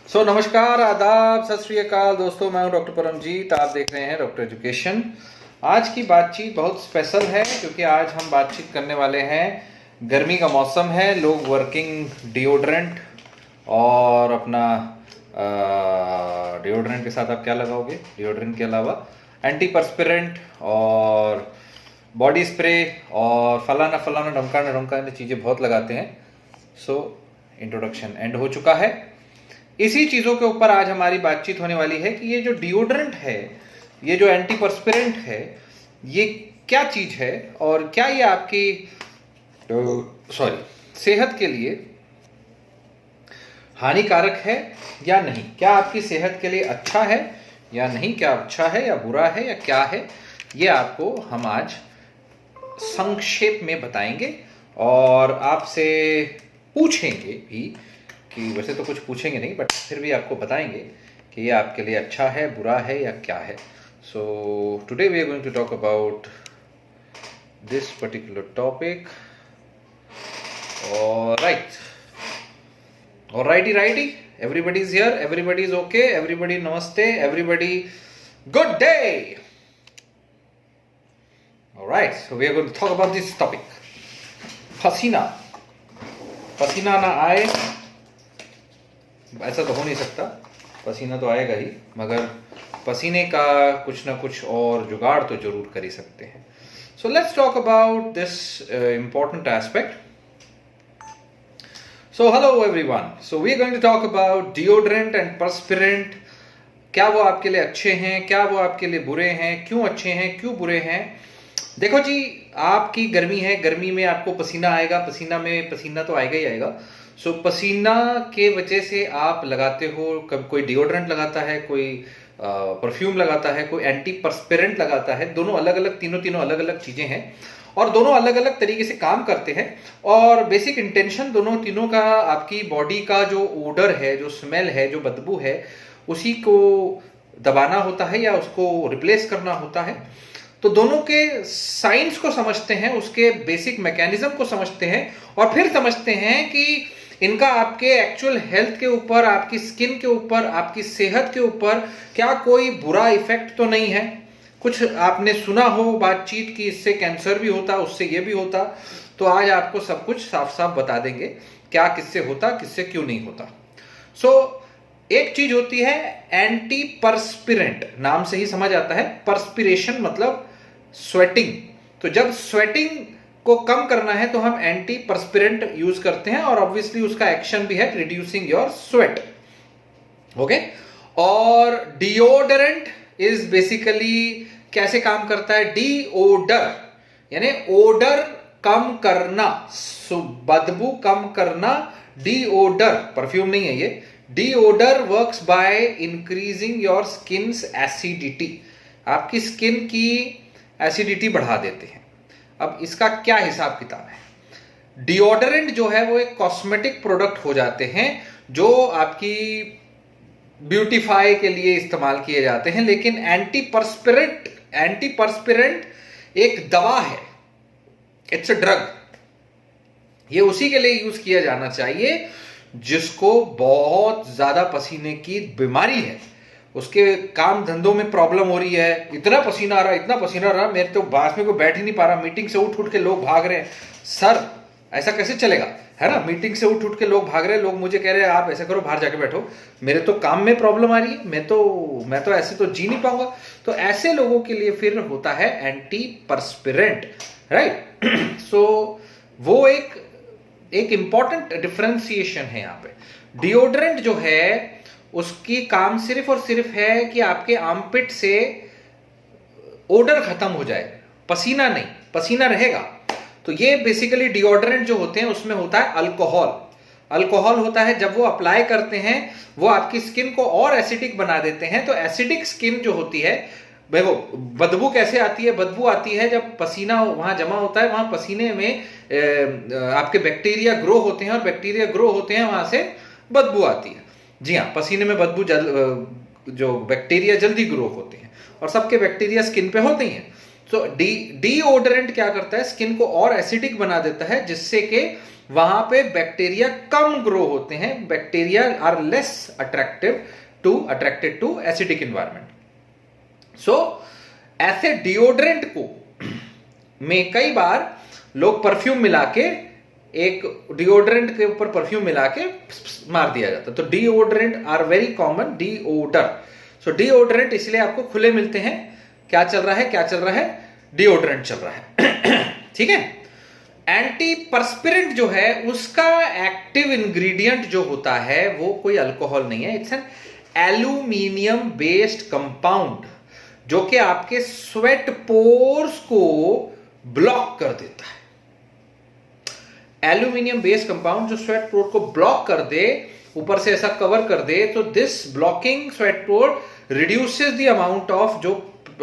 नमस्कार, आदाब, सत श्री अकाल दोस्तों। मैं हूं डॉक्टर परमजीत। आप देख रहे हैं डॉक्टर एजुकेशन। आज की बातचीत बहुत स्पेशल है क्योंकि आज हम बातचीत करने वाले हैं। गर्मी का मौसम है, लोग वर्किंग डिओड्रेंट और अपना डिओड्रेंट के साथ आप क्या लगाओगे, डिओड्रेंट के अलावा एंटी परस्पिरेंट और बॉडी स्प्रे और फलाना फलाना ढमकाना ढमकाना चीज़ें बहुत लगाते हैं। इंट्रोडक्शन एंड हो चुका है। इसी चीज़ों के ऊपर आज हमारी बातचीत होने वाली है कि ये जो डिओड्रेंट है, ये जो एंटी परस्पिरेंट है, ये क्या चीज़ है और क्या ये आपकी सेहत के लिए हानिकारक है या नहीं, क्या आपकी सेहत के लिए अच्छा है या नहीं, क्या अच्छा है या बुरा है या क्या है, ये आपको हम आज संक्षेप में बताएंगे और आपसे पूछेंगे भी कि वैसे तो कुछ पूछेंगे नहीं, बट फिर भी आपको बताएंगे कि ये आपके लिए अच्छा है, बुरा है या क्या है। So today we are going to talk about this particular topic. Alrighty, everybody is here, everybody is okay, everybody namaste, everybody good day. Alright, so we are going to talk about this topic. पसीना ना आए ऐसा तो हो नहीं सकता, पसीना तो आएगा ही, मगर पसीने का कुछ ना कुछ और जुगाड़ तो जरूर कर ही सकते हैं। So let's talk about this important aspect. So hello everyone, so we are going to talk about deodorant and perspirant. क्या वो आपके लिए अच्छे हैं, क्या वो आपके लिए बुरे हैं, क्यों अच्छे हैं, क्यों बुरे हैं। देखो जी, आपकी गर्मी है, गर्मी में आपको पसीना आएगा, पसीना में पसीना तो आएगा ही आएगा। सो पसीना के वजह से आप लगाते हो, कब कोई डिओड्रेंट लगाता है, कोई परफ्यूम लगाता है, कोई एंटी परस्पिरेंट लगाता है। दोनों अलग अलग, तीनों अलग अलग चीजें हैं और दोनों अलग अलग तरीके से काम करते हैं। और बेसिक इंटेंशन दोनों तीनों का आपकी बॉडी का जो ओडर है, जो स्मेल है, जो बदबू है, उसी को दबाना होता है या उसको रिप्लेस करना होता है। तो दोनों के साइंस को समझते हैं, उसके बेसिक मैकेनिज्म को समझते हैं और फिर समझते हैं कि इनका आपके एक्चुअल हेल्थ के ऊपर, आपकी स्किन के ऊपर, आपकी सेहत के ऊपर क्या कोई बुरा इफेक्ट तो नहीं है। कुछ आपने सुना हो बातचीत कि इससे कैंसर भी होता, उससे ये भी होता। तो आज आपको सब कुछ साफ साफ बता देंगे क्या किससे होता, किससे क्यों नहीं होता। एक चीज होती है एंटी परस्पिरेंट, नाम से ही समझ आता है। परस्पिरेशन मतलब स्वेटिंग। तो जब स्वेटिंग को कम करना है तो हम एंटी परस्पिरेंट यूज करते हैं और ऑब्वियसली उसका एक्शन भी है रिड्यूसिंग योर स्वेट। ओके। और डिओडरेंट इज बेसिकली कैसे काम करता है, डिओडर यानी ओडर कम करना, बदबू कम करना। डिओडर परफ्यूम नहीं है ये। Deodor works by increasing your skins acidity, आपकी स्किन की एसिडिटी बढ़ा देते हैं। अब इसका क्या हिसाब किताब है। डिओडरेंट जो है वो एक कॉस्मेटिक प्रोडक्ट हो जाते हैं जो आपकी ब्यूटीफाई के लिए इस्तेमाल किए जाते हैं, लेकिन एंटी परस्पिरेंट एक दवा है, इट्स अ ड्रग। ये उसी के लिए यूज किया जाना चाहिए जिसको बहुत ज्यादा पसीने की बीमारी है, उसके काम धंधों में प्रॉब्लम हो रही है, इतना पसीना आ रहा, इतना पसीना आ रहा, मेरे तो बास में कोई बैठ ही नहीं पा रहा, मीटिंग से उठ के लोग भाग रहे हैं। सर ऐसा कैसे चलेगा, है ना। मीटिंग से उठ के लोग भाग रहे हैं, लोग मुझे कह रहे हैं आप ऐसा करो, बाहर जाके बैठो, मेरे तो काम में प्रॉब्लम आ रही है, मैं तो ऐसे तो जी नहीं पाऊंगा। तो ऐसे लोगों के लिए फिर होता है एंटी परस्पिरेंट, राइट। सो वो एक इंपॉर्टेंट डिफरेंशिएशन है यहाँ पे। डिओड्रेंट जो है उसकी काम सिर्फ और सिर्फ है कि आपके आर्मपिट से ओडर खत्म हो जाए, पसीना नहीं, पसीना रहेगा। तो ये बेसिकली डिओड्रेंट जो होते हैं उसमें होता है अल्कोहल होता है। जब वो अप्लाई करते हैं वो आपकी स्किन को और एसिडिक बना देते हैं। तो एसिडिक स्किन जो होती है, देखो बदबू कैसे आती है, बदबू आती है जब पसीना वहां जमा होता है, वहां पसीने में आपके बैक्टीरिया ग्रो होते हैं और बैक्टीरिया ग्रो होते हैं, वहां से बदबू आती है। जी हाँ, पसीने में बदबू जो बैक्टीरिया जल्दी ग्रो होते हैं और सबके बैक्टीरिया स्किन पे होते ही हैं। तो डिओड्रेंट क्या करता है, स्किन को और एसिडिक बना देता है, जिससे कि वहां पे बैक्टीरिया कम ग्रो होते हैं, bacteria are less attracted to acidic environment. So ऐसे डिओड्रेंट को में कई बार लोग परफ्यूम मिला के, एक डिओड्रेंट के ऊपर परफ्यूम मिला के मार दिया जाता है। तो deodorant are very common, deodor. So deodorant इसलिए आपको खुले मिलते हैं। क्या चल रहा है? डिओड्रेंट चल रहा है। ठीक है। एंटी परस्पिरेंट जो है उसका एक्टिव इंग्रेडिएंट जो होता है वो कोई अल्कोहल नहीं है, it's an aluminium based compound जो कि आपके स्वेट पोर्स को ब्लॉक कर देता है। एल्यूमिनियम बेस्ड कंपाउंड जो स्वेट पोर को ब्लॉक कर दे, ऊपर से ऐसा कवर कर दे, तो this blocking sweat pore reduces the amount of, जो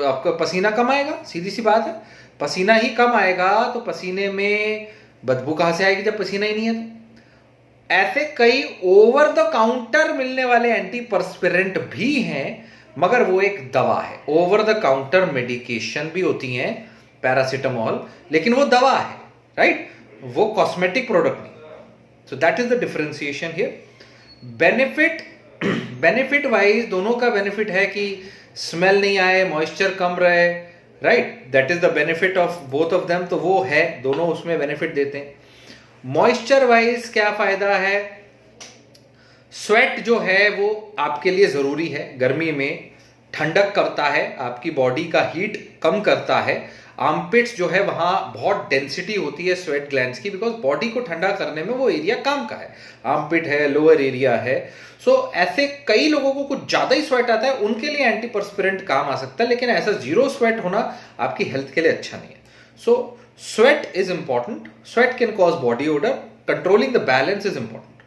आपका पसीना कम आएगा, सीधी सी बात है। पसीना ही कम आएगा तो पसीने में बदबू कहां से आएगी जब पसीना ही नहीं है? तो ऐसे कई ओवर द काउंटर मिलने वाले एंटी परस्पिरेंट भी हैं, मगर वो एक दवा है। ओवर द काउंटर मेडिकेशन भी होती हैं, पैरासिटामोल, लेकिन वो दवा है, राइट? वो कॉस्मेटिक प्रोडक्ट नहीं। So that is the differentiation here. Benefit wise दोनों का बेनिफिट है कि स्मेल नहीं आए, मॉइस्चर कम रहे, right? That is the benefit of both of them. तो वो है, दोनों उसमें बेनिफिट देते हैं। मॉइस्चर वाइज क्या फायदा है? स्वेट जो है वो आपके लिए जरूरी है, गर्मी में ठंडक करता है, आपकी बॉडी का हीट कम करता है। आर्मपिट्स जो है वहां बहुत डेंसिटी होती है स्वेट ग्लैंड्स की, बिकॉज बॉडी को ठंडा करने में वो एरिया काम का है। आर्मपिट है, लोअर एरिया है। सो ऐसे कई लोगों को कुछ ज्यादा ही स्वेट आता है, उनके लिए एंटी परस्पिरेंट काम आ सकता है, लेकिन ऐसा जीरो स्वेट होना आपकी हेल्थ के लिए अच्छा नहीं है। So sweat is important, sweat can cause body odour, controlling the balance is important.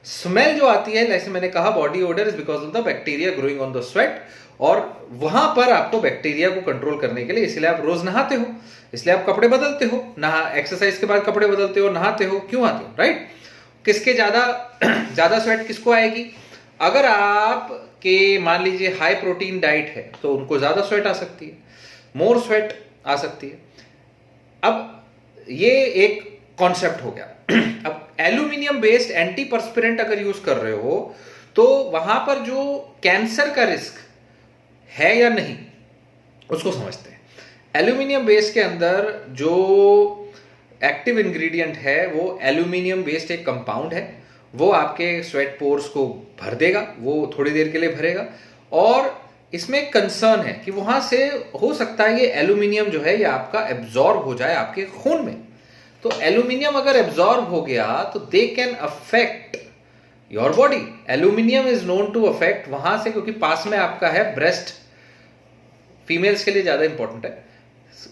Smell जो आती है, जैसे मैंने कहा, body odour is because of the bacteria growing on the sweat, और वहां पर आपको बैक्टीरिया को कंट्रोल करने के लिए, इसलिए आप रोज नहाते हो, इसलिए आप कपड़े बदलते हो, एक्सरसाइज के बाद कपड़े बदलते हो, नहाते हो, क्यों आते हो, राइट? किसके ज्यादा स्वेट किसको आएगी? अगर आप के मान लीजिए हाई प्रोटीन डाइट है तो उनको ज्यादा स्वेट आ सकती है, मोर स्वेट आ सकती है। अब ये एक कॉन्सेप्ट हो गया। अब एल्यूमिनियम बेस्ड एंटी परस्पिरेंट अगर यूज कर रहे हो तो वहां पर जो कैंसर का रिस्क है या नहीं उसको समझते हैं। एल्यूमिनियम बेस के अंदर जो एक्टिव इंग्रेडिएंट है वो एल्यूमिनियम बेस्ड एक कंपाउंड है, वो आपके स्वेट पोर्स को भर देगा, वो थोड़ी देर के लिए भरेगा। और इसमें कंसर्न है कि वहां से हो सकता है ये एल्यूमिनियम जो है ये आपका एब्जॉर्ब हो जाए आपके खून में। तो एल्यूमिनियम अगर एब्जॉर्ब हो गया तो they can affect your body. Aluminium is known to affect वहां से, क्योंकि पास में आपका है ब्रेस्ट, फीमेल्स के लिए ज्यादा इंपॉर्टेंट है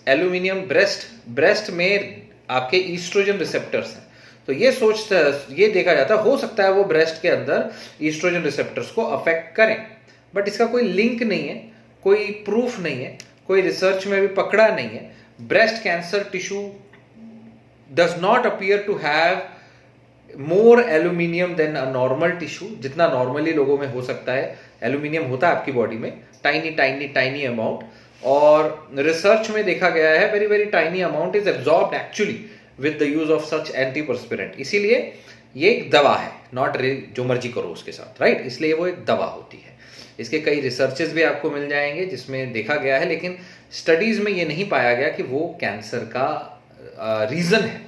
एल्यूमिनियम। ब्रेस्ट में आपके ईस्ट्रोजन रिसेप्टर्स हैं, तो ये देखा जाता है, हो सकता है वो ब्रेस्ट के अंदर ईस्ट्रोजन रिसेप्टर्स को अफेक्ट करें, बट इसका कोई लिंक नहीं है, कोई प्रूफ नहीं है, कोई रिसर्च में भी पकड़ा नहीं है। Breast cancer tissue does not appear to have more aluminium than a normal tissue, जितना नॉर्मली लोगों में हो सकता है एल्यूमिनियम होता है आपकी बॉडी में, टाइनी अमाउंट। और रिसर्च में देखा गया है very very tiny amount is absorbed actually with the use of such anti perspirant. इसीलिए ये एक दवा है, नॉट जो मर्जी करो उसके साथ, राइट? इसलिए वो एक दवा होती है। इसके कई रिसर्चेस भी आपको मिल जाएंगे जिसमें देखा गया है, लेकिन स्टडीज में ये नहीं पाया गया कि वो कैंसर का रीजन है,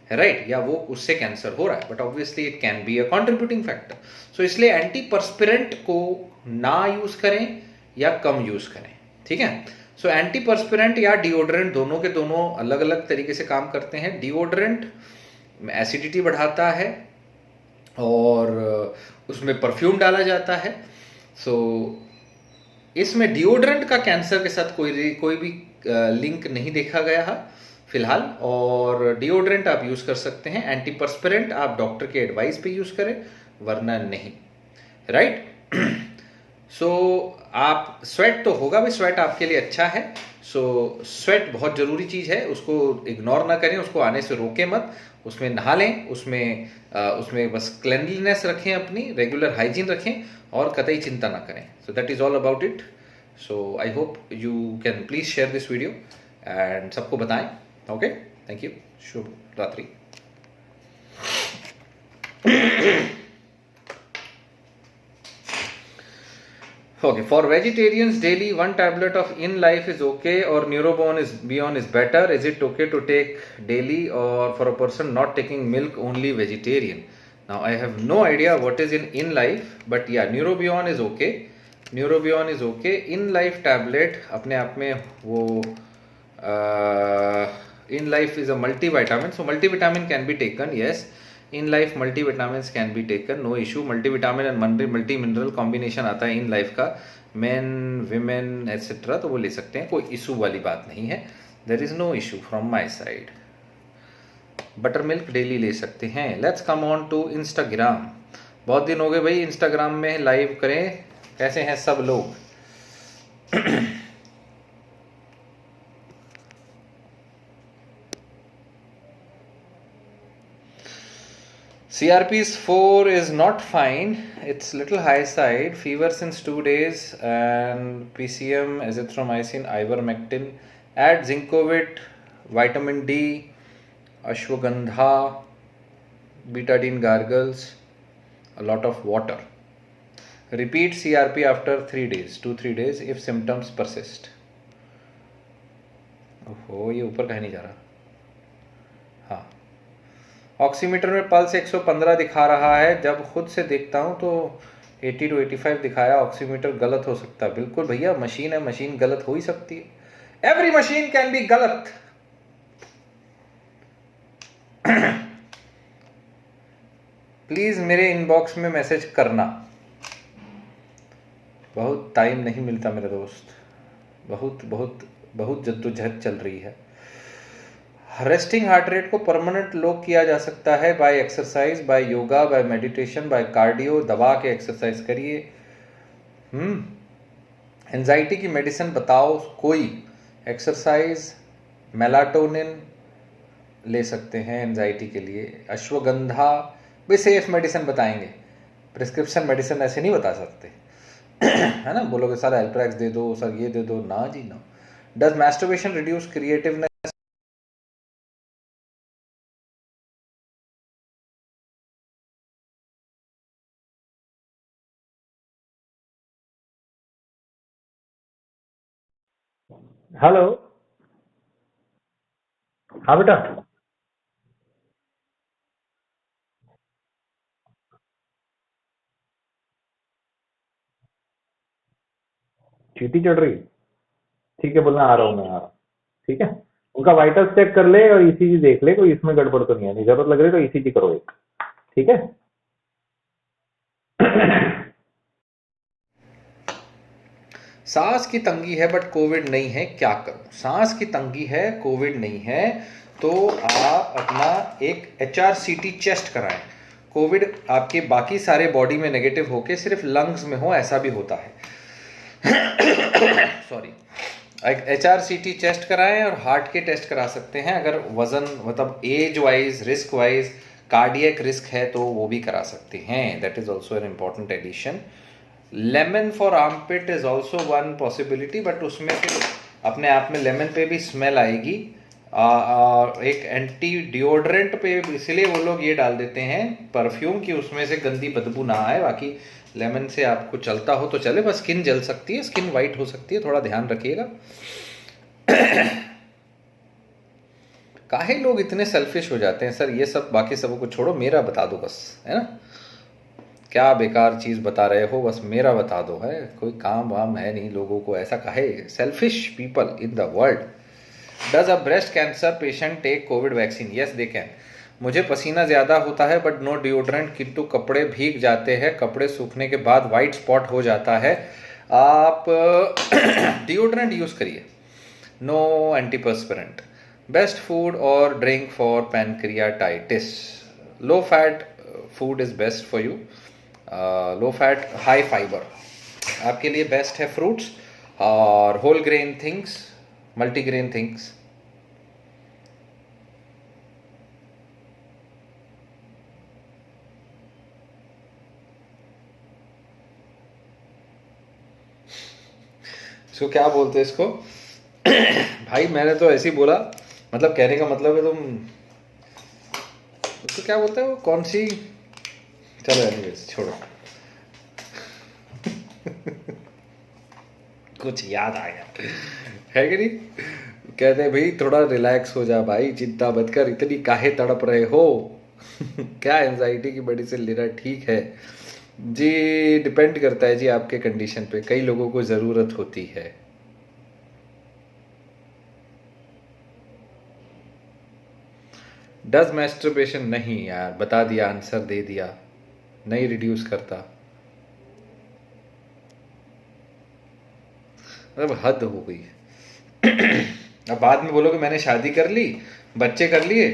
राइट? या वो उससे कैंसर हो रहा है, but obviously it can be a contributing factor. So इसलिए एंटी परस्पिरेंट को ना यूज करें या कम यूज करें, ठीक है? सो एंटी परस्पिरेंट या डिओड्रेंट दोनों के दोनों अलग अलग तरीके से काम करते हैं। डिओड्रेंट एसिडिटी बढ़ाता है और उसमें परफ्यूम डाला जाता है। सो इसमें डिओड्रेंट का कैंसर के साथ कोई भी लिंक नहीं देखा गया है फिलहाल, और डिओड्रेंट आप यूज कर सकते हैं। एंटी परस्पिरेंट आप डॉक्टर के एडवाइस पे यूज करें, वरना नहीं, राइट? सो आप स्वेट तो होगा भी, स्वेट आपके लिए अच्छा है। सो स्वेट बहुत जरूरी चीज है, उसको इग्नोर ना करें, उसको आने से रोकें मत, उसमें नहा लें, उसमें बस क्लेanलीनेस रखें, अपनी रेगुलर हाइजीन रखें और कतई चिंता ना करें। So that is all about it. So I hope you can please share this video and सबको बताएं। ओके, थैंक यू, शुभ रात्रि। Okay, for vegetarians, daily 1 tablet of In Life is okay, or Neurobone is Beyond is better. Is it okay to take daily, or for a person not taking milk, only vegetarian? Now I have no idea what is in Life, but yeah, Neurobion is okay. Neurobion is okay. In Life tablet अपने आप में वो In Life is a multivitamin, so multivitamin can be taken. Yes, In Life multivitamins can be taken, no issue. Multivitamin and multi mineral combination आता है In Life का, men, women etc. तो वो ले सकते हैं, कोई इशू वाली बात नहीं है. There is no issue from my side. Butter milk daily ले सकते हैं. Let's come on to Instagram. बहुत दिन हो गए भाई इंस्टाग्राम में लाइव करें. कैसे हैं सब लोग? CRP is 4 is not fine. It's little high side. Fever since 2 days and PCM, azithromycin, ivermectin. Add Zincovit, vitamin D, ashwagandha, betadine gargles, a lot of water. Repeat CRP after 3 days, 2-3 days if symptoms persist. ओहो, ये ऊपर कहीं नहीं जा रहा. हाँ, oximeter में pulse 115 दिखा रहा है. जब खुद से देखता हूँ तो 80 to 85 दिखाया. ऑक्सीमीटर गलत हो सकता है. बिल्कुल भैया, मशीन है, मशीन गलत हो ही सकती है. एवरी मशीन कैन बी गलत. प्लीज मेरे इनबॉक्स में मैसेज करना. बहुत टाइम नहीं मिलता मेरे दोस्त. बहुत बहुत बहुत जद्दोजहद चल रही है. रेस्टिंग हार्ट रेट को परमानेंट लो किया जा सकता है by exercise, by yoga, by meditation, by cardio. दबा के एक्सरसाइज करिए. एंजाइटी की मेडिसिन बताओ कोई. एक्सरसाइज, मेलाटोनिन ले सकते हैं एंजाइटी के लिए. अश्वगंधा भी सेफ मेडिसिन बताएंगे. प्रिस्क्रिप्शन मेडिसिन ऐसे नहीं बता सकते. है ना, बोलोगे सर एल्प्रेक्स दे दो, सर ये दे दो. ना जी ना. Does masturbation reduce creativeness? Hello. हाँ बेटा. चीटी चढ़ रही. ठीक है, बोलना आ रहा हूँ, मैं आ रहा हूँ. ठीक है, उनका वाइटल्स चेक कर ले और ईसीजी देख ले, कोई इसमें गड़बड़ तो नहीं है. नहीं जरूरत लग रही तो ईसीजी करो एक. ठीक है. सांस की तंगी है बट कोविड नहीं है, क्या करूं? सांस की तंगी है, कोविड नहीं है, तो आप अपना एक HRCT चेस्ट कराएं. कोविड आपके बाकी सारे बॉडी में नेगेटिव होके सिर्फ लंग्स में हो, ऐसा भी होता है. सॉरी. HRCT चेस्ट कराएं और हार्ट के टेस्ट करा सकते हैं. अगर वजन मतलब age wise, risk wise, cardiac risk है तो वो भी करा सकते हैं. That is also an important addition. Lemon for armpit is also one possibility, but उसमें फिर अपने आप में लेमन पे भी स्मेल आएगी. एक एंटी डिओड्रेंट पे इसलिए वो लोग ये डाल देते हैं परफ्यूम की उसमें से गंदी बदबू ना आए. बाकी लेमन से आपको चलता हो तो चले, बस स्किन जल सकती है, स्किन वाइट हो सकती है, थोड़ा ध्यान रखिएगा. काहे लोग इतने सेल्फिश हो जाते हैं सर? ये सब बाकी सबको को छोड़ो, मेरा बता दो बस, है ना. क्या बेकार चीज बता रहे हो, बस मेरा बता दो. है कोई काम वाम है नहीं लोगों को, ऐसा काहे? Selfish people in the world. Does a breast cancer patient take covid vaccine? Yes they can. मुझे पसीना ज्यादा होता है बट नो डिओड्रेंट, किंतु कपड़े भीग जाते हैं. कपड़े सूखने के बाद वाइट स्पॉट हो जाता है. आप डिओड्रेंट यूज करिए, नो एंटीपर्स्पिरेंट. बेस्ट फूड और drink for pancreatitis? Low fat food is best for you. Low fat high fibre आपके लिए बेस्ट है. फ्रूट्स और whole grain things, multigrain things. इसको क्या बोलते हैं इसको? भाई मैंने तो ऐसे ही बोला, मतलब कहने का मतलब है तुम उसको क्या बोलते हो, कौन सी चलो एनीवेज छोड़ो। कुछ याद आ गया है कि नहीं? कहते हैं भाई थोड़ा रिलैक्स हो जा भाई, चिंता मत कर, इतनी काहे तड़प रहे हो? क्या एंजाइटी की मेडिसिन लेना ठीक है जी? डिपेंड करता है जी आपके कंडीशन पे, कई लोगों को ज़रूरत होती है। डज मैस्टरबेशन, नहीं यार, बता दिया, आंसर दे दिया, नहीं रिड्यूस करता। मतलब हद हो गई है। अब बाद में बोलोगे मैंने शादी कर ली, बच्चे कर लिए,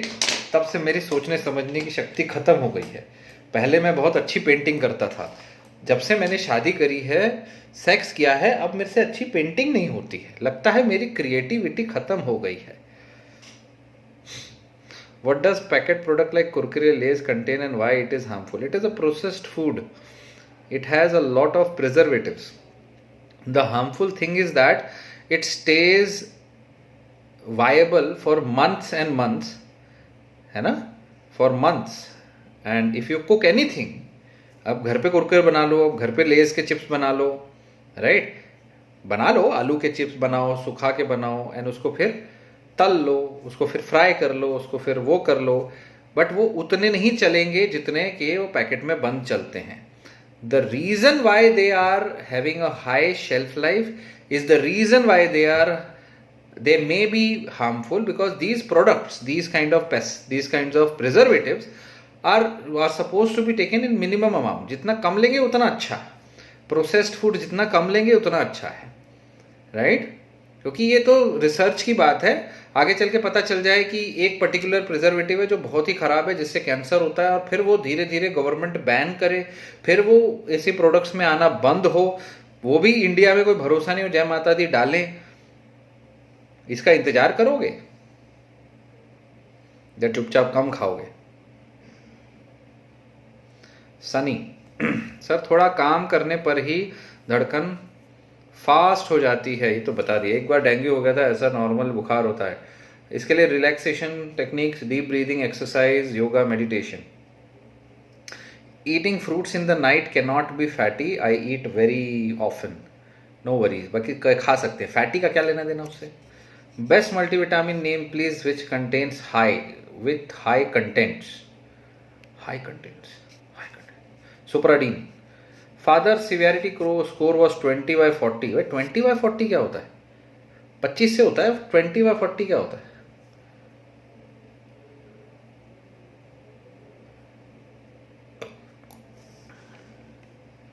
तब से मेरी सोचने समझने की शक्ति खत्म हो गई है। पहले मैं बहुत अच्छी पेंटिंग करता था, जब से मैंने शादी करी है, सेक्स किया है, अब मेरे से अच्छी पेंटिंग नहीं होती है। लगता है मेरी क्रिएटिविटी खत्म हो गई है। What does packet product like Kurkure, Lays contain and why it is harmful? It is a processed food. It has a lot of preservatives. The harmful thing is that it stays viable for months and months, है ना, for months. And if you cook anything, अब घर पे कुरकुरे बना लो, अब घर पे less के चिप्स बना लो, राइट, बना लो, आलू के चिप्स बनाओ, सुखा के बनाओ, एंड उसको फिर तल लो, उसको फिर फ्राई कर लो, उसको फिर वो कर लो, बट वो उतने नहीं चलेंगे जितने कि वो पैकेट में बंद चलते हैं। The reason why they are having a high shelf life is the reason why they may be harmful, because these products, these kind of pests, these kinds of preservatives are supposed to be taken in minimum amount. जितना कम लेंगे उतना अच्छा, processed food जितना कम लेंगे उतना अच्छा है, right? क्योंकि ये तो रिसर्च की बात है, आगे चल के पता चल जाए कि एक पर्टिकुलर प्रिजर्वेटिव है जो बहुत ही खराब है, जिससे कैंसर होता है, और फिर वो धीरे धीरे गवर्नमेंट बैन करे, फिर वो ऐसी प्रोडक्ट्स में आना बंद हो, वो भी इंडिया में कोई भरोसा नहीं हो, जय माता दी डालें, इसका इंतजार करोगे या चुपचाप कम खाओगे? सनी सर, थोड़ा काम करने पर ही धड़कन फास्ट हो जाती है, ये तो बता दिया। एक बार डेंगू हो गया था, ऐसा नॉर्मल बुखार होता है। इसके लिए relaxation techniques, deep breathing exercise, yoga, meditation. Eating fruits in the night can not be fatty, I eat very often, no worries. बाकी खा सकते हैं, फैटी का क्या लेना देना उससे। Best multivitamin name please which contains high contents. Supradyn. Father severity score was 20/40। भाई 20/40 क्या होता है? 25 से होता है, 20/40 क्या होता है?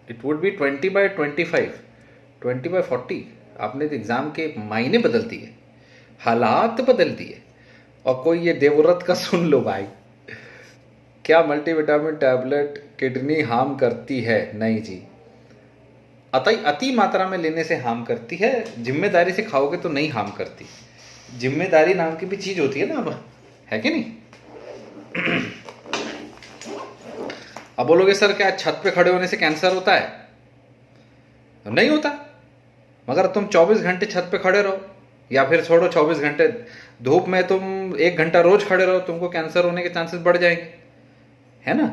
It would be 20/25, 20/40। आपने तो एग्जाम के मायने बदल दिए, हालात बदल दिए। और कोई ये देवव्रत का सुन लो भाई। क्या मल्टीविटामिन टैबलेट किडनी हार्म करती है? नहीं जी, अति मात्रा में लेने से हार्म करती है, जिम्मेदारी से खाओगे तो नहीं हार्म करती। जिम्मेदारी नाम की भी चीज होती है ना, अब है कि नहीं? अब बोलोगे सर क्या छत पे खड़े होने से कैंसर होता है? नहीं होता, मगर तुम 24 घंटे छत पे खड़े रहो, या फिर छोड़ो 24 घंटे धूप में, तुम 1 घंटा रोज खड़े रहो, तुमको कैंसर होने के चांसेस बढ़ जाएंगे, है ना?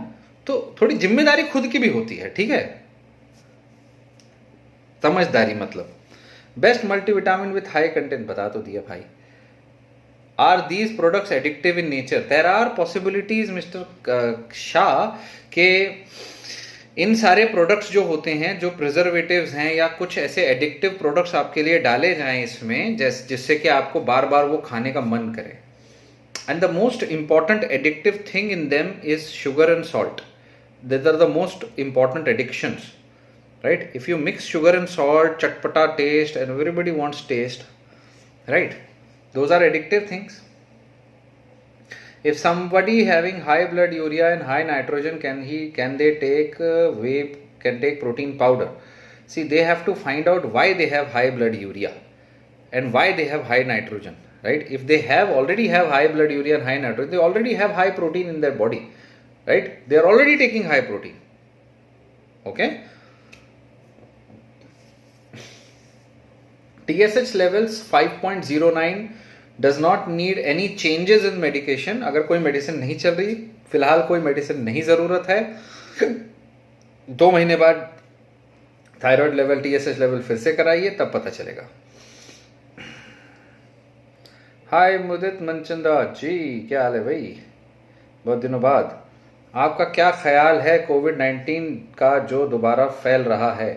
तो थोड़ी जिम्मेदारी खुद की भी होती है, ठीक है, समझदारी मतलब। Best multivitamin with high content बता तो दिया भाई। Are these products addictive in nature? There are possibilities mister Shah के इन सारे प्रोडक्ट्स जो होते हैं, जो प्रिजर्वेटिव्स हैं या कुछ ऐसे एडिक्टिव प्रोडक्ट्स आपके लिए डाले जाएं इसमें, जिससे कि आपको बार बार वो खाने का मन करे। And the most important addictive thing in them is sugar and salt. These are the most important addictions, right? If you mix sugar and salt, chatpata taste, and everybody wants taste, right? Those are addictive things. If somebody having high blood urea and high nitrogen, can they take take protein powder? See, they have to find out why they have high blood urea and why they have high nitrogen. Right? If they already have high blood urea and high nitrogen, they already have high protein in their body, right? They are already taking high protein. Okay? TSH levels 5.09 does not need any changes in medication. अगर कोई medicine नहीं चल रही, फिलहाल कोई medicine नहीं जरूरत है, 2 महीने बाद थायराइड लेवल, TSH लेवल फिर से कराइए, तब पता चलेगा। हाय मुदित मनचंदा जी, क्या हाल है भाई, बहुत दिनों बाद। आपका क्या ख्याल है कोविड-19 का जो दोबारा फैल रहा है?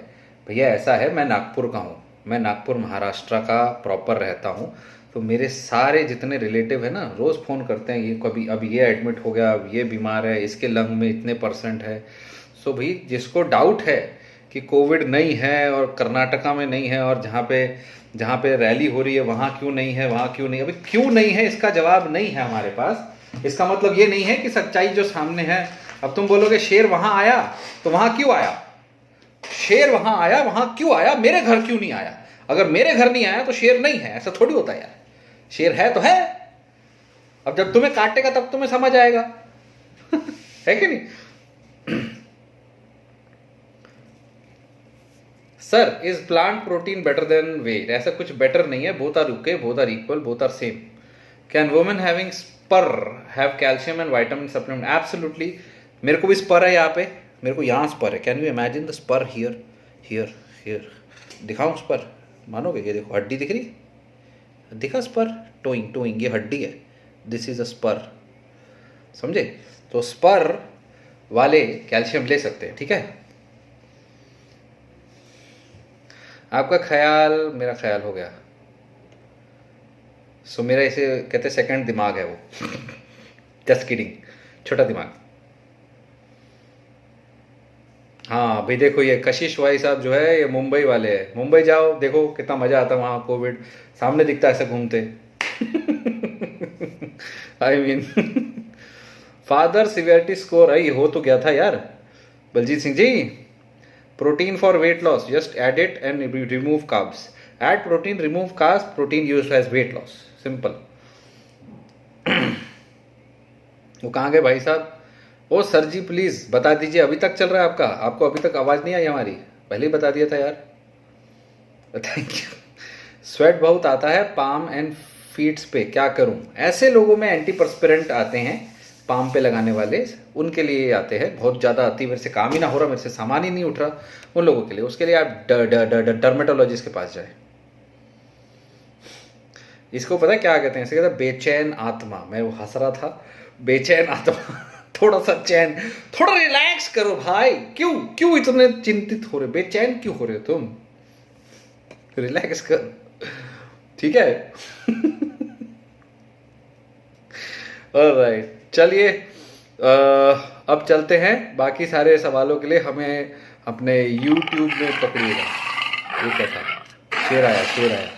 भैया ऐसा है, मैं नागपुर का हूँ, मैं नागपुर महाराष्ट्र का प्रॉपर रहता हूँ, तो मेरे सारे जितने रिलेटिव है ना रोज़ फ़ोन करते हैं, ये कभी अब ये एडमिट हो गया, अब ये बीमार है, इसके लंग में इतने % है। सो भाई जिसको डाउट है कि कोविड नहीं है और कर्नाटका में नहीं है और जहाँ पे रैली हो रही है वहाँ क्यों नहीं है, वहाँ क्यों नहीं, अभी क्यों नहीं है इसका जवाब नहीं है हमारे पास। इसका मतलब ये नहीं है कि सच्चाई जो सामने है। अब तुम बोलोगे शेर वहाँ आया तो वहाँ क्यों आया, शेर वहाँ आया वहाँ क्यों आया, मेरे घर क्यों नहीं आया? अगर मेरे घर नहीं आया तो शेर नहीं है, ऐसा थोड़ी होता यार। शेर है तो है, अब जब तुम्हें काटेगा तब तुम्हें समझ आएगा है कि नहीं? Sir is plant protein better than whey? ऐसा कुछ बेटर नहीं है, both are okay, both are equal, both are same. Can women having spur have calcium and vitamin supplement? Absolutely. मेरे को भी स्पर है यहाँ पे, मेरे को यहाँ स्पर है। Can you imagine the spur here here here? दिखाऊं स्पर? मानोगे? ये देखो हड्डी दिख रही, दिखा स्पर, टोइंग टोइंग, ये हड्डी है, दिस इज अ स्पर, समझे? तो स्पर वाले कैल्शियम ले सकते हैं, ठीक है। आपका ख्याल मेरा ख्याल हो गया। सो मेरा इसे कहते सेकंड दिमाग है वो जस्ट किडिंग, छोटा दिमाग। हाँ भाई देखो ये कशिश भाई साहब जो है ये मुंबई वाले हैं, मुंबई जाओ देखो कितना मजा आता है वहाँ, कोविड सामने दिखता है ऐसे घूमते I mean father severity score आई हो तो गया था यार। Baljeet Singh ji, protein for weight loss, just add it and remove carbs, add protein remove carbs, protein use as weight loss, simple. वो कहाँ गए भाई साहब? ओ सर जी प्लीज बता दीजिए, अभी तक चल रहा है आपका? आपको अभी तक आवाज नहीं आई हमारी? पहले ही बता दिया था यार, थैंक यू। स्वेट बहुत आता है पाम एंड फीट्स पे, क्या करूं? ऐसे लोगों में एंटीपर्स्पिरेंट आते हैं पाम पे लगाने वाले, उनके लिए आते हैं। बहुत ज़्यादा आती, मेरे से काम ही ना हो रहा, मेरे से सामान ही नहीं उठ रहा, उन लोगों के लिए, उसके लिए आप डर्मेटोलॉजिस्ट के पास जाए। इसको पता है क्या कहते हैं? इसे कहते हैं बेचैन आत्मा। मैं वो हंस रहा था, बेचैन आत्मा थोड़ा सा चैन, थोड़ा रिलैक्स करो भाई, क्यों इतने चिंतित हो रहे, बेचैन क्यों हो रहे हो तुम? रिलैक्स करो, ठीक है। ऑलराइट, चलिए अब चलते हैं, बाकी सारे सवालों के लिए हमें अपने YouTube में पकड़िएगा। ये क्या था? शेर आया, शेर आया।